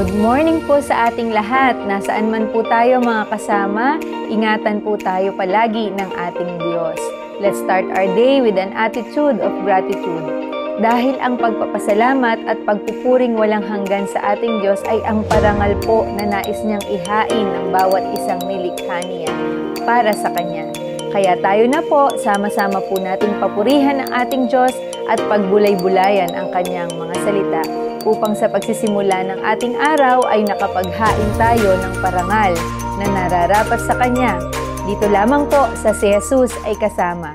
Good morning po sa ating lahat. Nasaan man po tayo mga kasama, ingatan po tayo palagi ng ating Diyos. Let's start our day with an attitude of gratitude. Dahil ang pagpapasalamat at pagpupuring walang hanggan sa ating Diyos ay ang parangal po na nais niyang ihain ng bawat isang nilikha niya para sa Kanya. Kaya tayo na po, sama-sama po nating papurihan ang ating Diyos at pagbulay-bulayan ang Kanyang mga salita upang sa pagsisimula ng ating araw ay nakapaghain tayo ng parangal na nararapat sa Kanya. Dito lamang po sa Si Jesus ay Kasama.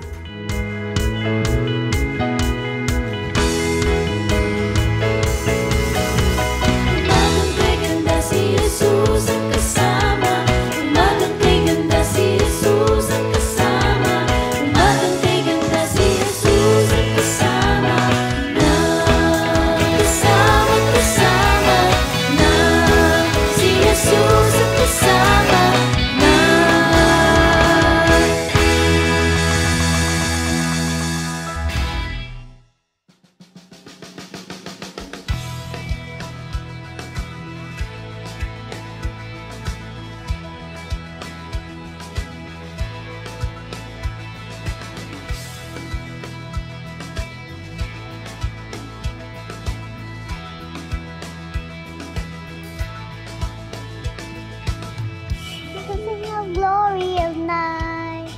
Glory of night,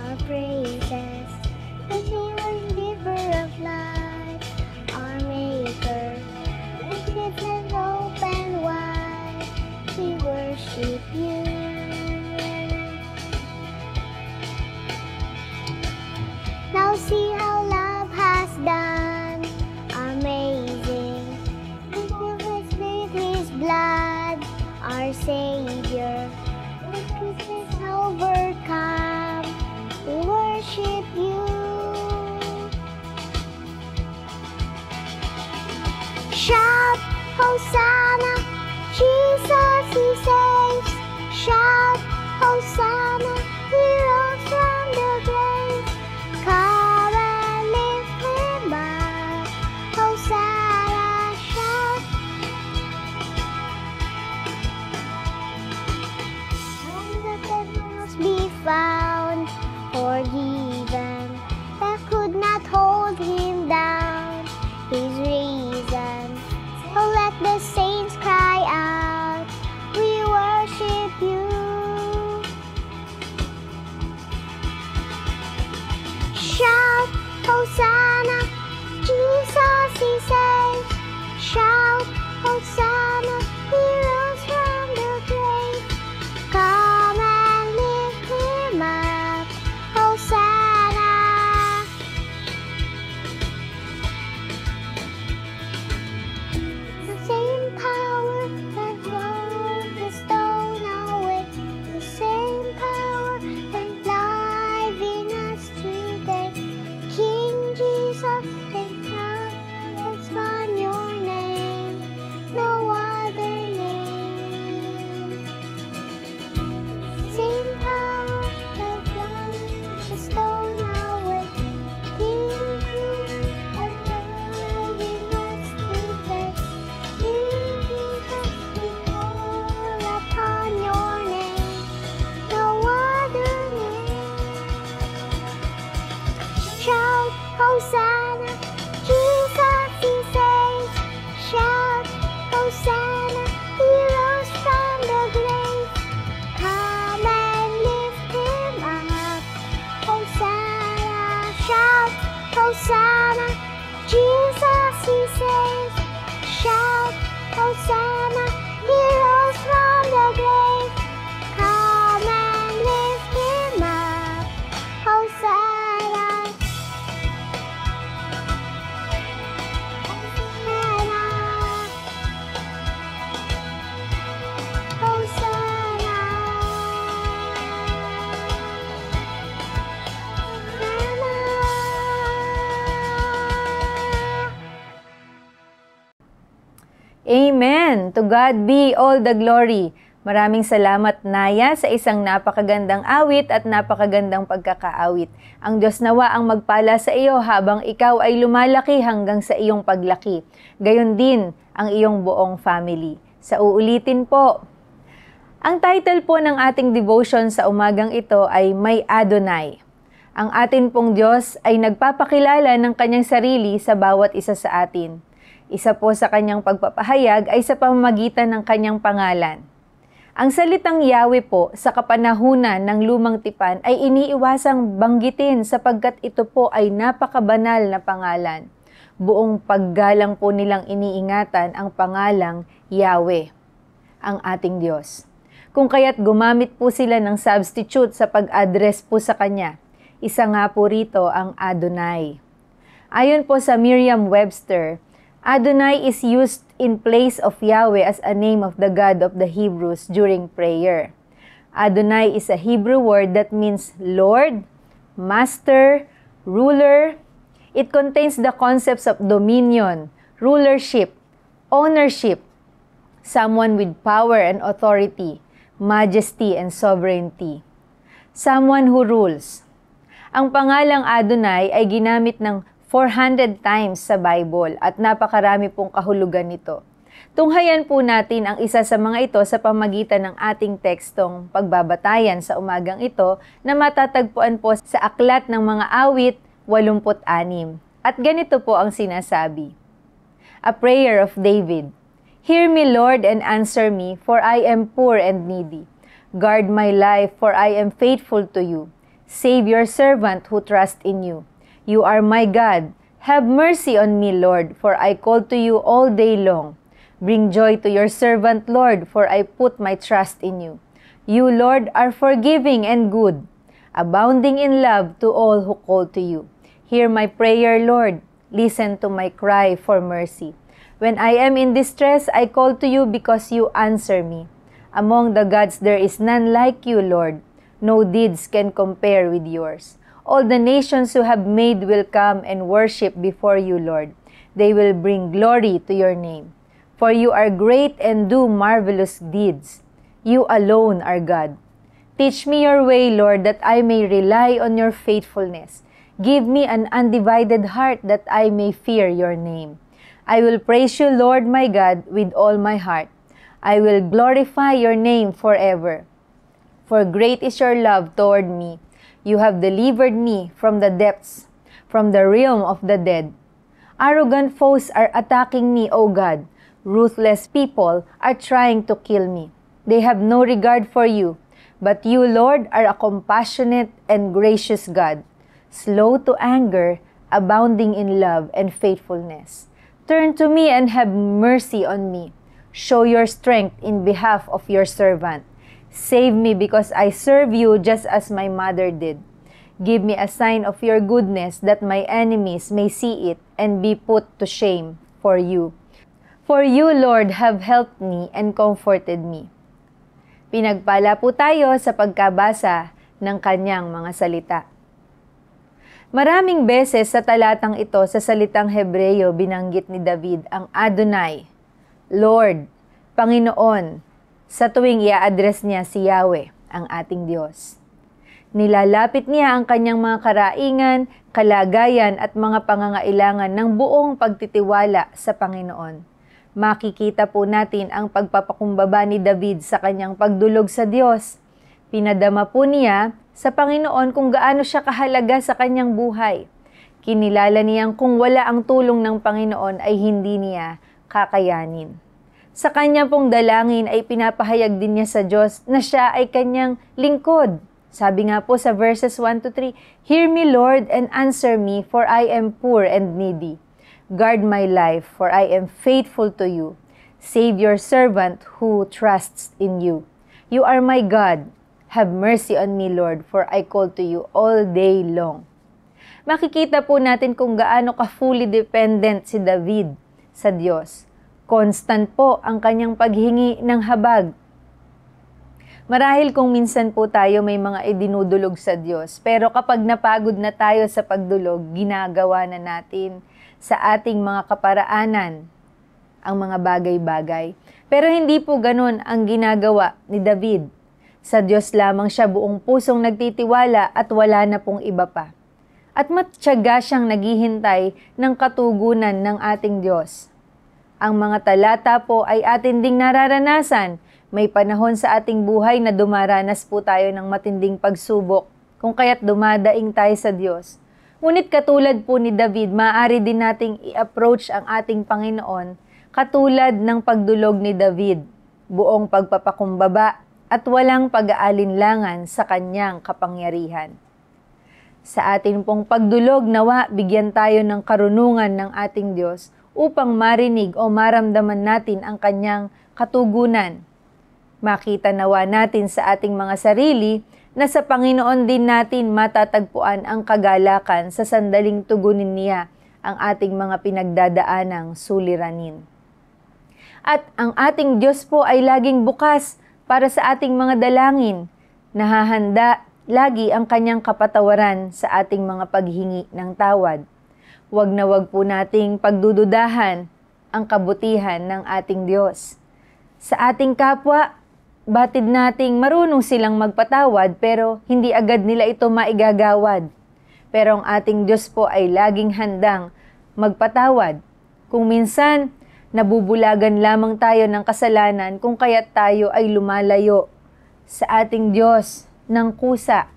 our praises, the healing giver of life, our maker, the heavens open wide, we worship you. Now see how love has done, amazing, he gave his blood, our Savior. Overcome, we worship you. Shout, Hosanna, Jesus he saves. Shout, Hosanna, he rose from the grave. Come and lift him up, Hosanna, shout. Be found forgiven, that could not hold him down. His reason, oh let the saints cry out, we worship you. Shout, Hosanna, Jesus he saves. Shout, Hosanna, he rose from the grave. Come and lift him up, Hosanna. The same power that rolled the stone away, the same power that's live in us today. King Jesus, take now, let's run your name, no other name. Same power that rolled the stone away, King Jesus, alive in us today. King Jesus, we call upon your name, no other name. Shout, Hosanna, Jesus he saves. Shout, Hosanna, he rose from the grave. Come and lift him up, Hosanna, shout, Hosanna, Jesus he saves. Shout, Hosanna, he rose from the grave. Come and lift him up, Hosanna. Hosanna, Hosanna, Amen! To God be all the glory. Maraming salamat, Naya, sa isang napakagandang awit at napakagandang pagkakaawit. Ang Diyos nawa ang magpala sa iyo habang ikaw ay lumalaki hanggang sa iyong paglaki. Gayon din ang iyong buong family. Sa uulitin po. Ang title po ng ating devotion sa umagang ito ay May Adonai. Ang atin pong Diyos ay nagpapakilala ng kanyang sarili sa bawat isa sa atin. Isa po sa kanyang pagpapahayag ay sa pamamagitan ng kanyang pangalan. Ang salitang Yahweh po sa kapanahunan ng lumang tipan ay iniiwasang banggitin sapagkat ito po ay napakabanal na pangalan. Buong paggalang po nilang iniingatan ang pangalang Yahweh, ang ating Diyos. Kung kaya't gumamit po sila ng substitute sa pag-address po sa Kanya. Isa nga po rito ang Adonai. Ayon po sa Merriam-Webster, Adonai is used in place of Yahweh as a name of the God of the Hebrews during prayer. Adonai is a Hebrew word that means Lord, Master, Ruler. It contains the concepts of dominion, rulership, ownership, someone with power and authority, majesty and sovereignty. Someone who rules. Ang pangalang Adonai ay ginamit ng 400 times sa Bible at napakarami pong kahulugan nito. Tunghayan po natin ang isa sa mga ito sa pamagitan ng ating tekstong pagbabatayan sa umagang ito na matatagpuan po sa Aklat ng Mga Awit 86. At ganito po ang sinasabi. A prayer of David. Hear me, Lord, and answer me, for I am poor and needy. Guard my life, for I am faithful to you. Save your servant who trusts in you. You are my God. Have mercy on me, Lord, for I call to you all day long. Bring joy to your servant, Lord, for I put my trust in you. You, Lord, are forgiving and good, abounding in love to all who call to you. Hear my prayer, Lord. Listen to my cry for mercy. When I am in distress, I call to you because you answer me. Among the gods there is none like you, Lord. No deeds can compare with yours. All the nations who have made will come and worship before you, Lord. They will bring glory to your name. For you are great and do marvelous deeds. You alone are God. Teach me your way, Lord, that I may rely on your faithfulness. Give me an undivided heart that I may fear your name. I will praise you, Lord my God, with all my heart. I will glorify your name forever. For great is your love toward me. You have delivered me from the depths, from the realm of the dead. Arrogant foes are attacking me, O God. Ruthless people are trying to kill me. They have no regard for you. But you, Lord, are a compassionate and gracious God, slow to anger, abounding in love and faithfulness. Turn to me and have mercy on me. Show your strength in behalf of your servant. Save me because I serve you just as my mother did. Give me a sign of your goodness that my enemies may see it and be put to shame for you. For you, Lord, have helped me and comforted me. Pinagpala po tayo sa pagkabasa ng kanyang mga salita. Maraming beses sa talatang ito sa salitang Hebreyo binanggit ni David ang Adonai, Lord, Panginoon, sa tuwing i-address niya si Yahweh, ang ating Diyos. Nilalapit niya ang kanyang mga karaingan, kalagayan at mga pangangailangan ng buong pagtitiwala sa Panginoon. Makikita po natin ang pagpapakumbaba ni David sa kanyang pagdulog sa Diyos. Pinadama po niya sa Panginoon kung gaano siya kahalaga sa kanyang buhay. Kinilala niyang kung wala ang tulong ng Panginoon ay hindi niya kakayanin. Sa kanya pong dalangin ay pinapahayag din niya sa Diyos na siya ay kanyang lingkod. Sabi nga po sa verses 1-3, Hear me, Lord, and answer me, for I am poor and needy. Guard my life, for I am faithful to you. Save your servant who trusts in you. You are my God. Have mercy on me, Lord, for I call to you all day long. Makikita po natin kung gaano ka-fully dependent si David sa Diyos. Constant po ang kanyang paghingi ng habag. Marahil kung minsan po tayo may mga idinudulog sa Diyos, pero kapag napagod na tayo sa pagdulog, ginagawa na natin sa ating mga kaparaanan ang mga bagay-bagay. Pero hindi po ganun ang ginagawa ni David. Sa Diyos lamang siya buong pusong nagtitiwala at wala na pong iba pa. At matyaga siyang naghihintay ng katugunan ng ating Diyos. Ang mga talata po ay atin ding nararanasan. May panahon sa ating buhay na dumaranas po tayo ng matinding pagsubok, kung kaya't dumadaing tayo sa Diyos. Ngunit katulad po ni David, maaari din nating i-approach ang ating Panginoon katulad ng pagdulog ni David, buong pagpapakumbaba at walang pag-aalinlangan sa kanyang kapangyarihan. Sa atin pong pagdulog, nawa bigyan tayo ng karunungan ng ating Diyos upang marinig o maramdaman natin ang kanyang katugunan. Makita nawa natin sa ating mga sarili na sa Panginoon din natin matatagpuan ang kagalakan sa sandaling tugunin niya ang ating mga pinagdadaanang suliranin. At ang ating Diyos po ay laging bukas para sa ating mga dalangin, nahahanda lagi ang kanyang kapatawaran sa ating mga paghingi ng tawad. Huwag na huwag po nating pagdududahan ang kabutihan ng ating Diyos. Sa ating kapwa, batid nating marunong silang magpatawad pero hindi agad nila ito maigagawad. Pero ang ating Diyos po ay laging handang magpatawad. Kung minsan, nabubulagan lamang tayo ng kasalanan kung kaya't tayo ay lumalayo sa ating Diyos ng kusa.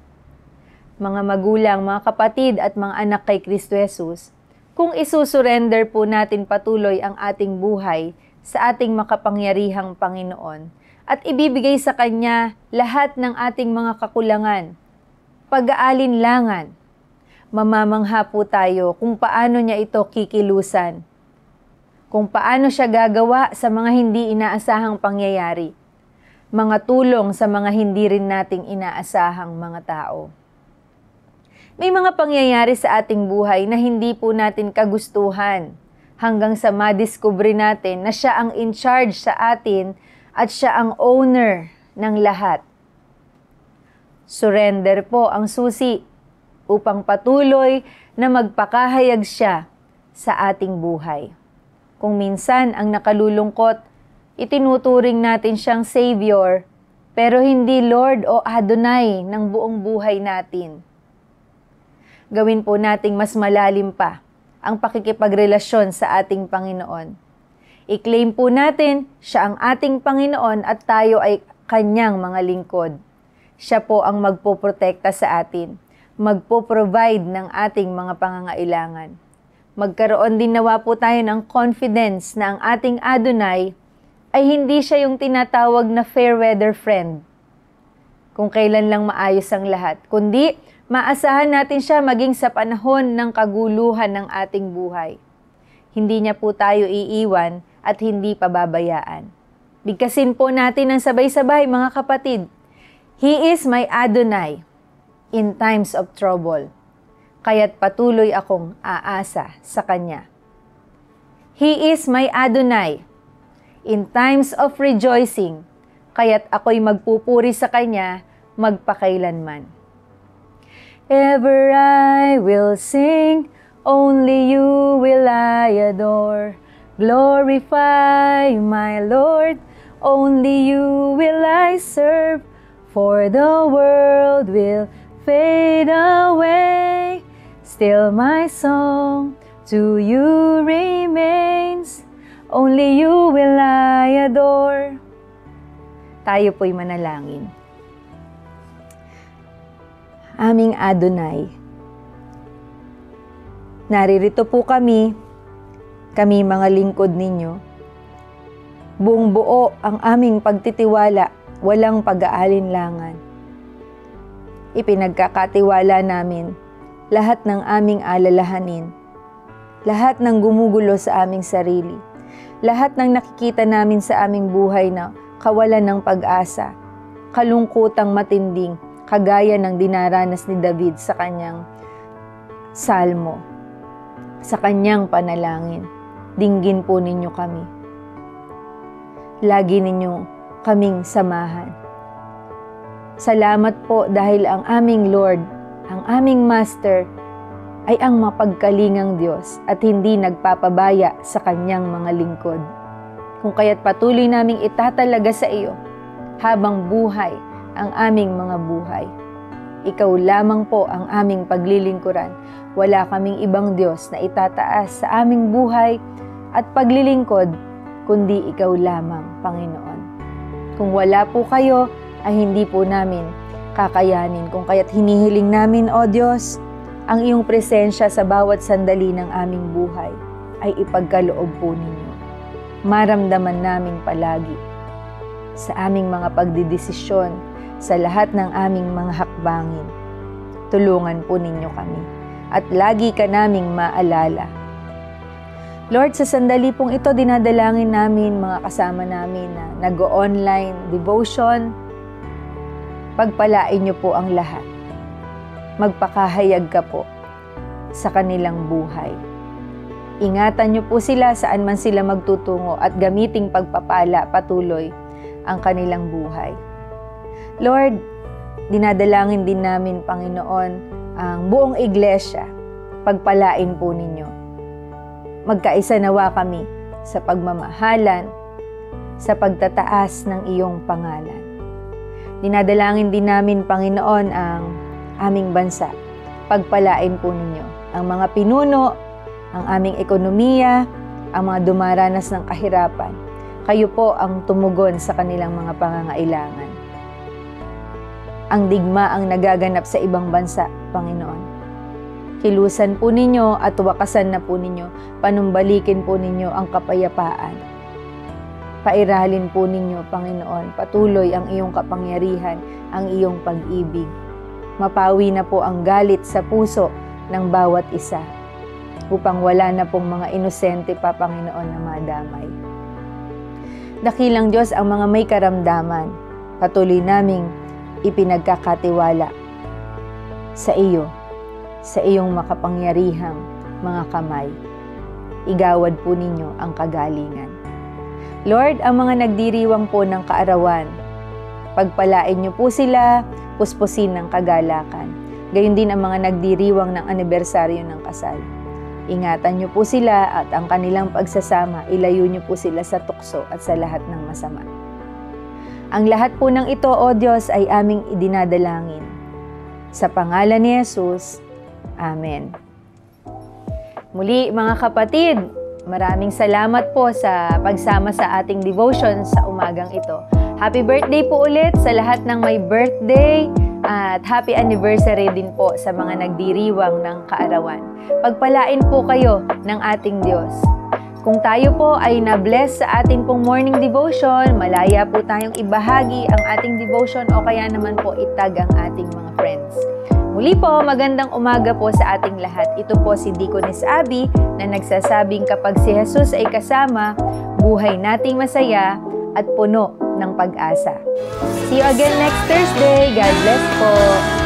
Mga magulang, mga kapatid at mga anak kay Kristo Jesus, kung isusurrender po natin patuloy ang ating buhay sa ating makapangyarihang Panginoon at ibibigay sa Kanya lahat ng ating mga kakulangan, pag-aalinlangan, mamamangha po tayo kung paano niya ito kikilusan, kung paano siya gagawa sa mga hindi inaasahang pangyayari, mga tulong sa mga hindi rin nating inaasahang mga tao. May mga pangyayari sa ating buhay na hindi po natin kagustuhan hanggang sa madiskubre natin na siya ang in charge sa atin at siya ang owner ng lahat. Surrender po ang susi upang patuloy na magpakahayag siya sa ating buhay. Kung minsan ang nakalulungkot, itinuturing natin siyang Savior, pero hindi Lord o Adonai ng buong buhay natin. Gawin po nating mas malalim pa ang pakikipagrelasyon sa ating Panginoon. I-claim po natin siya ang ating Panginoon at tayo ay kanyang mga lingkod. Siya po ang magpoprotekta sa atin, magpo-provide ng ating mga pangangailangan. Magkaroon din nawa po tayo ng confidence na ang ating Adonai ay hindi siya yung tinatawag na fair weather friend, kung kailan lang maayos ang lahat, kundi maasahan natin siya maging sa panahon ng kaguluhan ng ating buhay. Hindi niya po tayo iiwan at hindi pababayaan. Bigkasin po natin ng sabay-sabay mga kapatid. He is my Adonai in times of trouble, kaya't patuloy akong aasa sa Kanya. He is my Adonai in times of rejoicing, kaya't ako'y magpupuri sa Kanya magpakailanman. Ever I will sing, only you will I adore. Glorify my Lord, only you will I serve. For the world will fade away, still my song to you remains. Only you will I adore. Tayo po'y manalangin. Aming Adonai, naririto po kami mga lingkod ninyo. Buong buo ang aming pagtitiwala, walang pag-aalinlangan. Ipinagkakatiwala namin lahat ng aming alalahanin, lahat ng gumugulo sa aming sarili, lahat ng nakikita namin sa aming buhay na kawalan ng pag-asa, kalungkutang matinding, kagaya ng dinaranas ni David sa kanyang salmo, sa kanyang panalangin. Dinggin po ninyo kami. Lagi ninyo kaming samahan. Salamat po dahil ang aming Lord, ang aming Master, ay ang mapagkalingang Diyos at hindi nagpapabaya sa kanyang mga lingkod. Kung kaya't patuloy naming itatalaga sa iyo habang buhay ang aming mga buhay. Ikaw lamang po ang aming paglilingkuran. Wala kaming ibang Diyos na itataas sa aming buhay at paglilingkod kundi ikaw lamang, Panginoon. Kung wala po kayo, ay hindi po namin kakayanin. Kung kaya't hinihiling namin, O Diyos, ang iyong presensya sa bawat sandali ng aming buhay ay ipagkaloob po ninyo. Maramdaman namin palagi sa aming mga pagdidesisyon, sa lahat ng aming mga hakbangin. Tulungan po ninyo kami at lagi ka naming maalala. Lord, sa sandali pong ito, dinadalangin namin mga kasama namin na nag-online devotion. Pagpalain niyo po ang lahat. Magpakahayag ka po sa kanilang buhay. Ingatan niyo po sila saan man sila magtutungo at gamiting pagpapala patuloy ang kanilang buhay. Lord, dinadalangin din namin, Panginoon, ang buong iglesia. Pagpalain po ninyo. Magkaisa nawa kami sa pagmamahalan, sa pagtataas ng iyong pangalan. Dinadalangin din namin, Panginoon, ang aming bansa. Pagpalain po ninyo ang mga pinuno, ang aming ekonomiya, ang mga dumaranas ng kahirapan. Kayo po ang tumugon sa kanilang mga pangangailangan. Ang digma ang nagaganap sa ibang bansa, Panginoon. Kilusan po ninyo at wakasan na po ninyo, panumbalikin po ninyo ang kapayapaan. Pairalin po ninyo, Panginoon, patuloy ang iyong kapangyarihan, ang iyong pag-ibig. Mapawi na po ang galit sa puso ng bawat isa, upang wala na pong mga inosente pa, Panginoon, na madamay. Dakilang Diyos ang mga may karamdaman, patuloy naming ipinagkakatiwala sa iyo, sa iyong makapangyarihang mga kamay. Igawad po ninyo ang kagalingan. Lord, ang mga nagdiriwang po ng kaarawan, pagpalain niyo po sila, puspusin ng kagalakan. Gayon din ang mga nagdiriwang ng anibersaryo ng kasal. Ingatan niyo po sila at ang kanilang pagsasama, ilayo niyo po sila sa tukso at sa lahat ng masama. Ang lahat po ng ito, O Diyos, ay aming idinadalangin. Sa pangalan ni Jesus, Amen. Muli mga kapatid, maraming salamat po sa pagsama sa ating devotion sa umagang ito. Happy birthday po ulit sa lahat ng may birthday at happy anniversary din po sa mga nagdiriwang ng kaarawan. Pagpalain po kayo ng ating Diyos. Kung tayo po ay na-bless sa ating pong morning devotion, malaya po tayong ibahagi ang ating devotion o kaya naman po itag ang ating mga friends. Muli po, magandang umaga po sa ating lahat. Ito po si Deaconess Abby na nagsasabing kapag si Jesus ay kasama, buhay nating masaya at puno ng pag-asa. See you again next Thursday. God bless po.